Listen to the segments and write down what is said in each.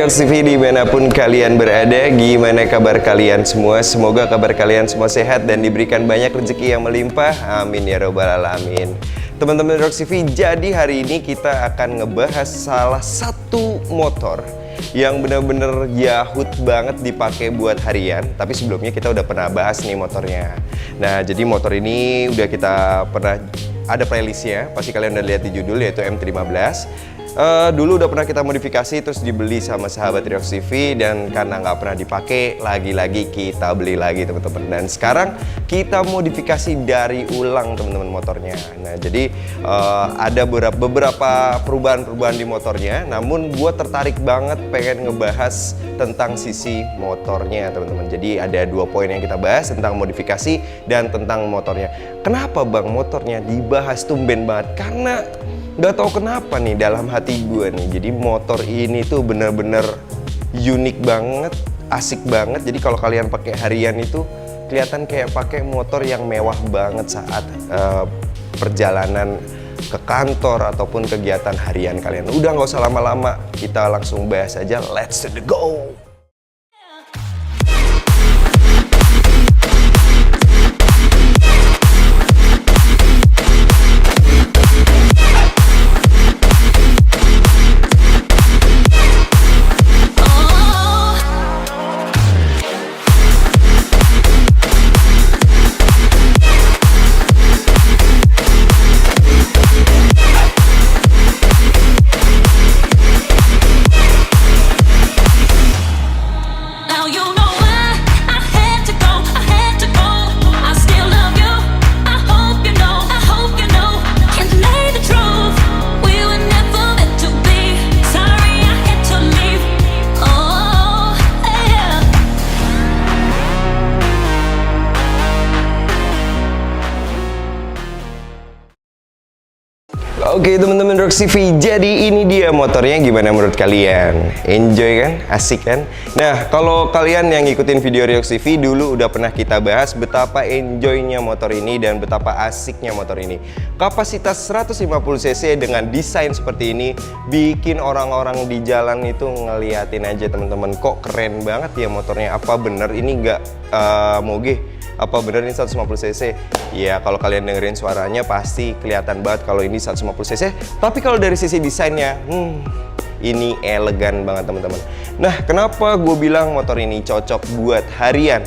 Riox TV dimanapun kalian berada, gimana kabar kalian semua? Semoga kabar kalian semua sehat dan diberikan banyak rezeki yang melimpah. Amin ya robbal alamin. Teman-teman Riox TV, jadi hari ini kita akan ngebahas salah satu motor yang bener-bener yahut banget dipakai buat harian. Tapi sebelumnya kita udah pernah bahas nih motornya. Nah, jadi motor ini udah kita pernah ada playlistnya, pasti kalian udah lihat di judul, yaitu MT-15. Dulu udah pernah kita modifikasi, terus dibeli sama sahabat Riox TV, dan karena nggak pernah dipakai, lagi-lagi kita beli lagi teman-teman. Dan sekarang kita modifikasi dari ulang teman-teman motornya. Nah, jadi ada beberapa perubahan-perubahan di motornya, namun gue tertarik banget pengen ngebahas tentang sisi motornya teman-teman. Jadi ada 2 poin yang kita bahas tentang modifikasi dan tentang motornya. Kenapa bang motornya dibahas tumben banget? Karena nggak tahu kenapa nih dalam hati gue nih. Jadi motor ini tuh bener-bener unik banget, asik banget. Jadi kalau kalian pakai harian itu kelihatan kayak pakai motor yang mewah banget saat perjalanan ke kantor ataupun kegiatan harian kalian. Udah nggak usah lama-lama, kita langsung bahas aja. Let's go! Oke teman-teman Riox TV, jadi ini dia motornya. Gimana menurut kalian? Enjoy kan? Asik kan? Nah, kalau kalian yang ngikutin video Riox TV dulu udah pernah kita bahas betapa enjoynya motor ini dan betapa asiknya motor ini. Kapasitas 150cc dengan desain seperti ini bikin orang-orang di jalan itu ngeliatin aja teman-teman, kok keren banget ya motornya. Apa bener ini nggak moge? Apa bener ini 150cc? Ya, kalau kalian dengerin suaranya pasti kelihatan banget kalau ini 150cc. Tapi kalau dari sisi desainnya, ini elegan banget teman-teman. Nah, kenapa gue bilang motor ini cocok buat harian?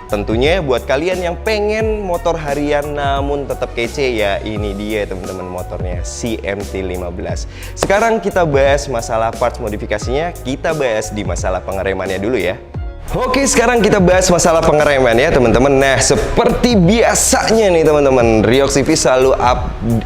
Tentunya buat kalian yang pengen motor harian namun tetap kece, ya ini dia teman-teman motornya, si MT-15. Sekarang kita bahas masalah parts modifikasinya, kita bahas di masalah pengeremannya dulu ya. Oke, sekarang kita bahas masalah pengereman ya teman-teman. Nah, seperti biasanya nih teman-teman, Riox TV selalu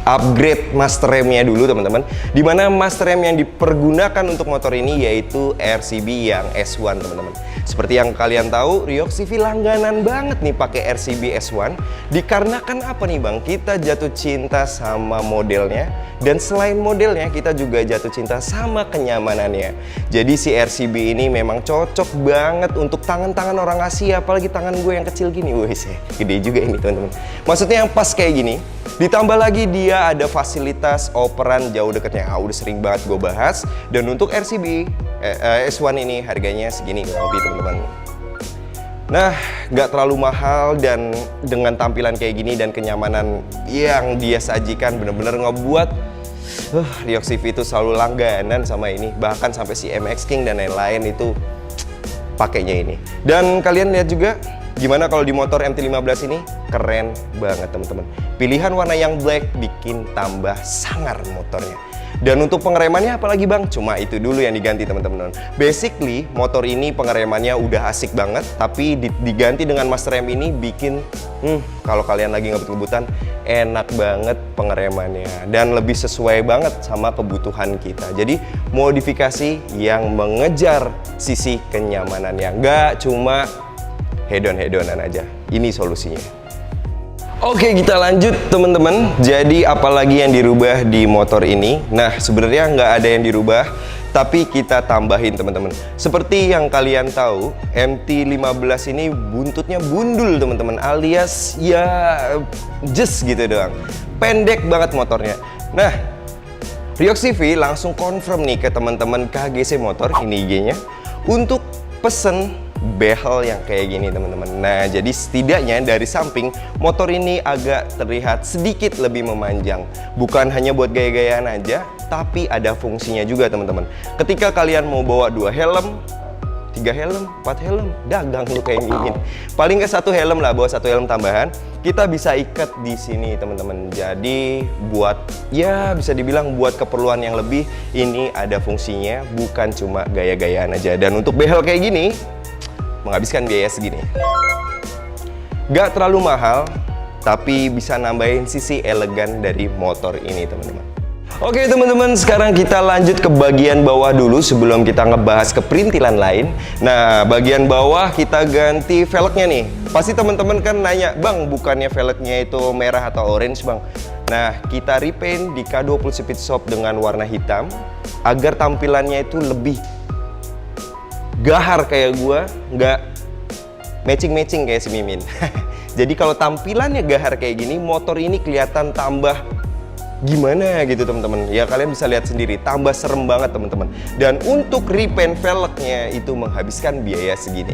upgrade master remnya dulu teman-teman. Dimana master rem yang dipergunakan untuk motor ini yaitu RCB yang S1 teman-teman. Seperti yang kalian tahu, Riox TV langganan banget nih pakai RCB S1. Dikarenakan apa nih bang? Kita jatuh cinta sama modelnya, dan selain modelnya kita juga jatuh cinta sama kenyamanannya. Jadi si RCB ini memang cocok banget untuk tangan-tangan orang Asia, apalagi tangan gue yang kecil gini. Wih, gede juga ini teman-teman. Maksudnya yang pas kayak gini. Ditambah lagi dia ada fasilitas operan jauh dekatnya. Udah sering banget gue bahas. Dan untuk RCB S1 ini harganya segini kurang lebih teman-teman. Nah, nggak terlalu mahal, dan dengan tampilan kayak gini dan kenyamanan yang dia sajikan bener-bener ngebuat Riox TV itu selalu langganan sama ini. Bahkan sampai si MX King dan lain-lain itu pakainya ini. Dan kalian lihat juga gimana kalau di motor MT-15 ini keren banget teman-teman. Pilihan warna yang black bikin tambah sangar motornya. Dan untuk pengeremannya apalagi bang? Cuma itu dulu yang diganti teman-teman. Basically motor ini pengeremannya udah asik banget, tapi diganti dengan master rem ini bikin kalau kalian lagi ngebut-ngebutan enak banget pengeremannya dan lebih sesuai banget sama kebutuhan kita. Jadi modifikasi yang mengejar sisi kenyamanannya, nggak cuma hedon-hedonan aja. Ini solusinya. Oke, kita lanjut teman-teman. Jadi apalagi yang dirubah di motor ini? Nah, sebenarnya nggak ada yang dirubah, tapi kita tambahin teman-teman. Seperti yang kalian tahu, MT-15 ini buntutnya bundul teman-teman, alias ya just gitu doang. Pendek banget motornya. Nah, Ryox TV langsung confirm nih ke teman-teman KGC Motor, ini IG-nya, untuk pesen behel yang kayak gini teman-teman. Nah, jadi setidaknya dari samping motor ini agak terlihat sedikit lebih memanjang. Bukan hanya buat gaya-gayaan aja, tapi ada fungsinya juga teman-teman. Ketika kalian mau bawa 2 helm, 3 helm, 4 helm, dagang lu kayak gini. Paling nggak 1 helm lah, bawa 1 helm tambahan. Kita bisa ikat di sini teman-teman. Jadi buat, ya bisa dibilang buat keperluan yang lebih, ini ada fungsinya, bukan cuma gaya-gayaan aja. Dan untuk behel kayak gini, menghabiskan biaya segini. Gak terlalu mahal, tapi bisa nambahin sisi elegan dari motor ini teman-teman. Oke teman-teman, sekarang kita lanjut ke bagian bawah dulu sebelum kita ngebahas ke perintilan lain. Nah, bagian bawah kita ganti velgnya nih. Pasti teman-teman kan nanya, Bang, bukannya velgnya itu merah atau orange, Bang? Nah, kita repaint di K20 Speed Shop dengan warna hitam agar tampilannya itu lebih gahar kayak gua, nggak matching-matching kayak si Mimin. Jadi kalau tampilannya gahar kayak gini, motor ini kelihatan tambah gimana gitu teman-teman. Ya kalian bisa lihat sendiri, tambah serem banget teman-teman. Dan untuk repaint velgnya itu menghabiskan biaya segini.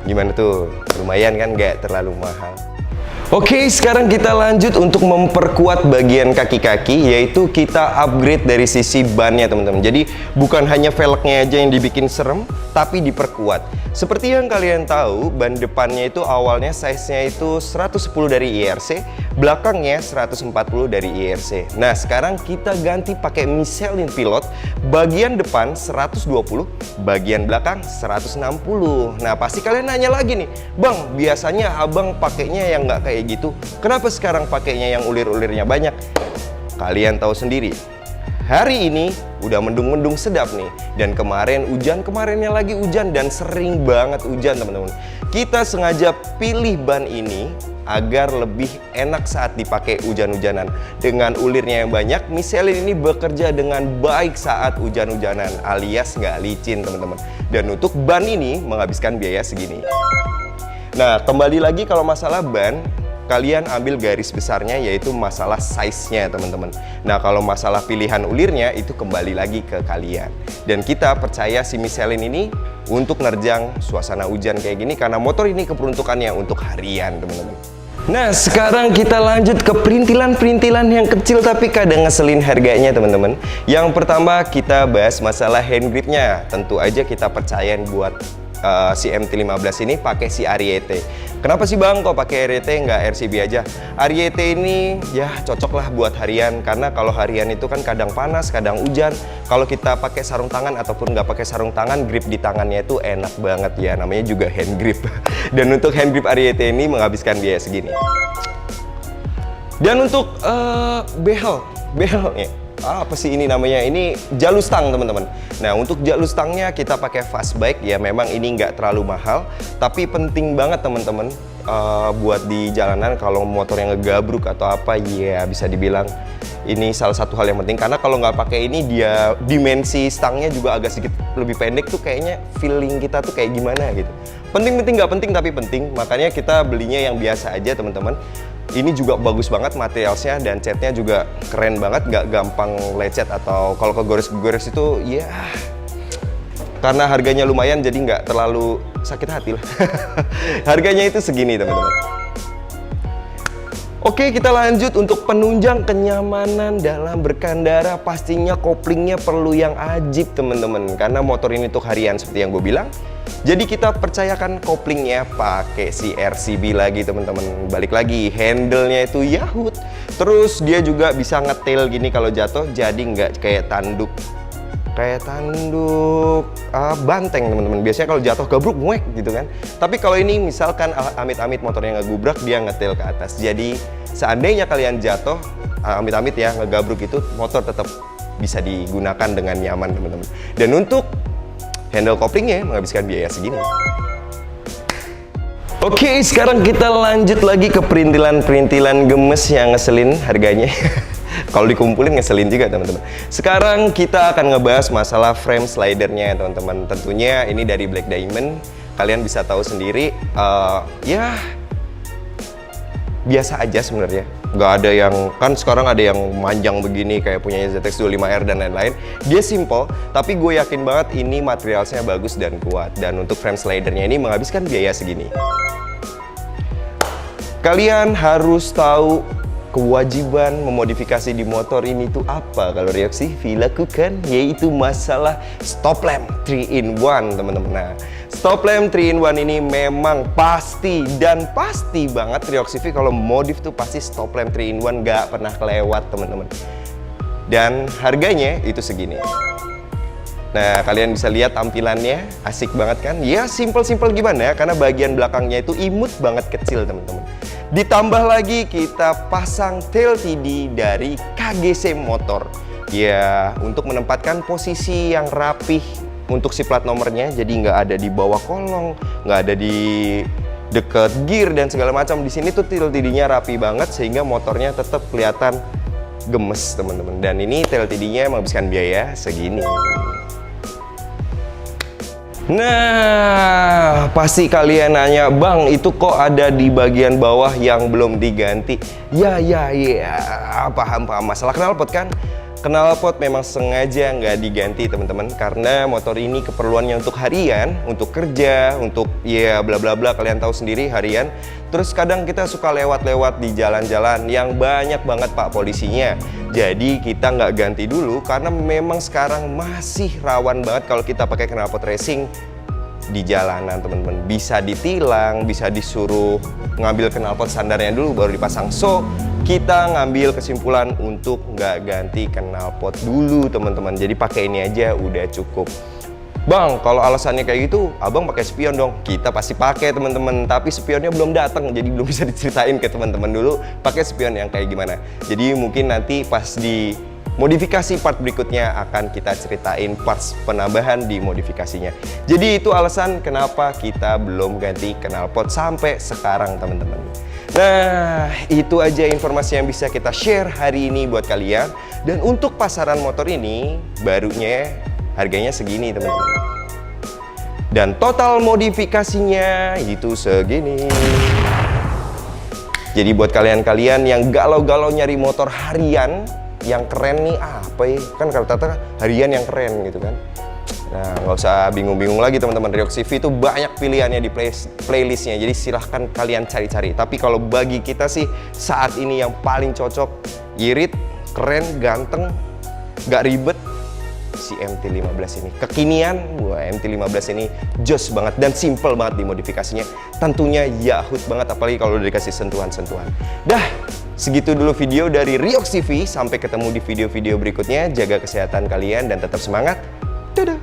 Gimana tuh? Lumayan kan, nggak terlalu mahal. Oke, sekarang kita lanjut untuk memperkuat bagian kaki-kaki, yaitu kita upgrade dari sisi bannya teman-teman. Jadi bukan hanya velgnya aja yang dibikin serem, tapi diperkuat. Seperti yang kalian tahu, ban depannya itu awalnya size-nya itu 110 dari IRC, belakangnya 140 dari IRC. Nah, sekarang kita ganti pakai Michelin Pilot, bagian depan 120, bagian belakang 160. Nah, pasti kalian nanya lagi nih, Bang, biasanya abang pakainya yang nggak kayak gitu, kenapa sekarang pakainya yang ulir-ulirnya banyak? Kalian tahu sendiri, hari ini udah mendung-mendung sedap nih, dan kemarin hujan, kemarinnya lagi hujan, dan sering banget hujan teman-teman. Kita sengaja pilih ban ini agar lebih enak saat dipakai hujan-hujanan. Dengan ulirnya yang banyak, Michelin ini bekerja dengan baik saat hujan-hujanan, alias nggak licin teman-teman. Dan untuk ban ini menghabiskan biaya segini. Nah, kembali lagi kalau masalah ban, kalian ambil garis besarnya, yaitu masalah size-nya teman-teman. Nah, kalau masalah pilihan ulirnya itu kembali lagi ke kalian. Dan kita percaya si Michelin ini untuk nerjang suasana hujan kayak gini, karena motor ini keperuntukannya untuk harian teman-teman. Nah, sekarang kita lanjut ke perintilan-perintilan yang kecil tapi kadang ngeselin harganya teman-teman. Yang pertama kita bahas masalah hand gripnya. Tentu aja kita percayain buat si MT-15 ini pakai si Ariete. Kenapa sih Bang kok pakai Ariete nggak RCB aja? Ariete ini ya cocok lah buat harian, karena kalau harian itu kan kadang panas, kadang hujan. Kalau kita pakai sarung tangan ataupun nggak pakai sarung tangan, grip di tangannya itu enak banget ya, namanya juga hand grip. Dan untuk hand grip Ariete ini menghabiskan biaya segini. Dan untuk behelnya, apa sih ini namanya? Ini jalur stang teman-teman. Nah, untuk jalur stangnya kita pakai Fastbike ya. Memang ini nggak terlalu mahal, tapi penting banget teman-teman buat di jalanan kalau motor yang ngegabruk atau apa ya, bisa dibilang ini salah satu hal yang penting. Karena kalau nggak pakai ini, dia dimensi stangnya juga agak sedikit lebih pendek tuh, kayaknya feeling kita tuh kayak gimana gitu. Penting-penting nggak penting tapi penting, makanya kita belinya yang biasa aja teman-teman. Ini juga bagus banget materialnya dan catnya juga keren banget, nggak gampang lecet atau kalau kegores-gores itu ya, karena harganya lumayan jadi nggak terlalu sakit hati lah. Harganya itu segini teman-teman. Oke, kita lanjut untuk penunjang kenyamanan dalam berkendara. Pastinya koplingnya perlu yang ajib teman-teman, karena motor ini untuk harian seperti yang gue bilang. Jadi kita percayakan koplingnya pakai si RCB lagi teman-teman. Balik lagi, handle-nya itu Yahoo. Terus dia juga bisa ngetel gini kalau jatuh, jadi nggak kayak tanduk banteng teman-teman. Biasanya kalau jatuh gabruk nguek gitu kan. Tapi kalau ini misalkan amit-amit motornya ngegubrak, dia ngetel ke atas. Jadi seandainya kalian jatuh, amit-amit ya ngegabruk itu, motor tetap bisa digunakan dengan nyaman teman-teman. Dan untuk handle koplingnya menghabiskan biaya segini. Oke, sekarang kita lanjut lagi ke perintilan-perintilan gemes yang ngeselin harganya. Kalau dikumpulin ngeselin juga teman-teman. Sekarang kita akan ngebahas masalah frame slidernya teman-teman. Tentunya ini dari Black Diamond. Kalian bisa tahu sendiri, ya biasa aja sebenarnya. Nggak ada yang, kan sekarang ada yang manjang begini kayak punya ZX25R dan lain-lain. Dia simple, tapi gue yakin banget ini materialnya bagus dan kuat. Dan untuk frame slidernya ini menghabiskan biaya segini. Kalian harus tahu kewajiban memodifikasi di motor ini tuh apa kalau Ryox CV lakukan, yaitu masalah stop lamp 3-in-1 teman-teman. Nah, stop lamp 3-in-1 ini memang pasti dan pasti banget Ryox CV kalau modif tuh pasti stop lamp 3-in-1, gak pernah kelewat teman-teman. Dan harganya itu segini. Nah, kalian bisa lihat tampilannya, asik banget kan? Ya, simple-simple gimana? Karena bagian belakangnya itu imut banget kecil, teman-teman. Ditambah lagi kita pasang tail TD dari KGC Motor. Ya, untuk menempatkan posisi yang rapih untuk si plat nomornya. Jadi nggak ada di bawah kolong, nggak ada di deket gear dan segala macam. Di sini tuh tail TD-nya rapi banget sehingga motornya tetap kelihatan gemes, teman-teman. Dan ini tail TD-nya menghabiskan biaya segini. Nah, pasti kalian nanya, Bang, itu kok ada di bagian bawah yang belum diganti? Ya, paham. Masalah knalpot kan? Knalpot memang sengaja nggak diganti, teman-teman, karena motor ini keperluannya untuk harian, untuk kerja, untuk ya bla bla bla, kalian tahu sendiri harian. Terus kadang kita suka lewat-lewat di jalan-jalan yang banyak banget pak polisinya. Jadi kita nggak ganti dulu karena memang sekarang masih rawan banget kalau kita pakai knalpot racing di jalanan, teman-teman. Bisa ditilang, bisa disuruh ngambil knalpot standarnya dulu baru dipasang. So, kita ngambil kesimpulan untuk nggak ganti knalpot dulu, teman-teman. Jadi pakai ini aja udah cukup. Bang, kalau alasannya kayak gitu, abang pakai spion dong. Kita pasti pakai, teman-teman. Tapi spionnya belum datang, jadi belum bisa diceritain ke teman-teman dulu pakai spion yang kayak gimana. Jadi mungkin nanti pas di modifikasi part berikutnya akan kita ceritain parts penambahan di modifikasinya. Jadi itu alasan kenapa kita belum ganti knalpot sampai sekarang, teman-teman. Nah, itu aja informasi yang bisa kita share hari ini buat kalian. Dan untuk pasaran motor ini, barunya harganya segini, teman-teman. Dan total modifikasinya itu segini. Jadi buat kalian-kalian yang galau-galau nyari motor harian yang keren nih, apa ya? Kan kata-kata harian yang keren gitu kan. Nah, nggak usah bingung-bingung lagi, teman-teman. Ryox CV itu banyak pilihannya di playlistnya. Jadi silahkan kalian cari-cari. Tapi kalau bagi kita sih saat ini yang paling cocok, irit, keren, ganteng, nggak ribet, si MT-15 ini. Kekinian, MT-15 ini jos banget dan simple banget di modifikasinya. Tentunya Yahut banget, apalagi kalau udah dikasih sentuhan-sentuhan. Dah, segitu dulu video dari Ryox CV. Sampai ketemu di video-video berikutnya. Jaga kesehatan kalian dan tetap semangat. Dadah!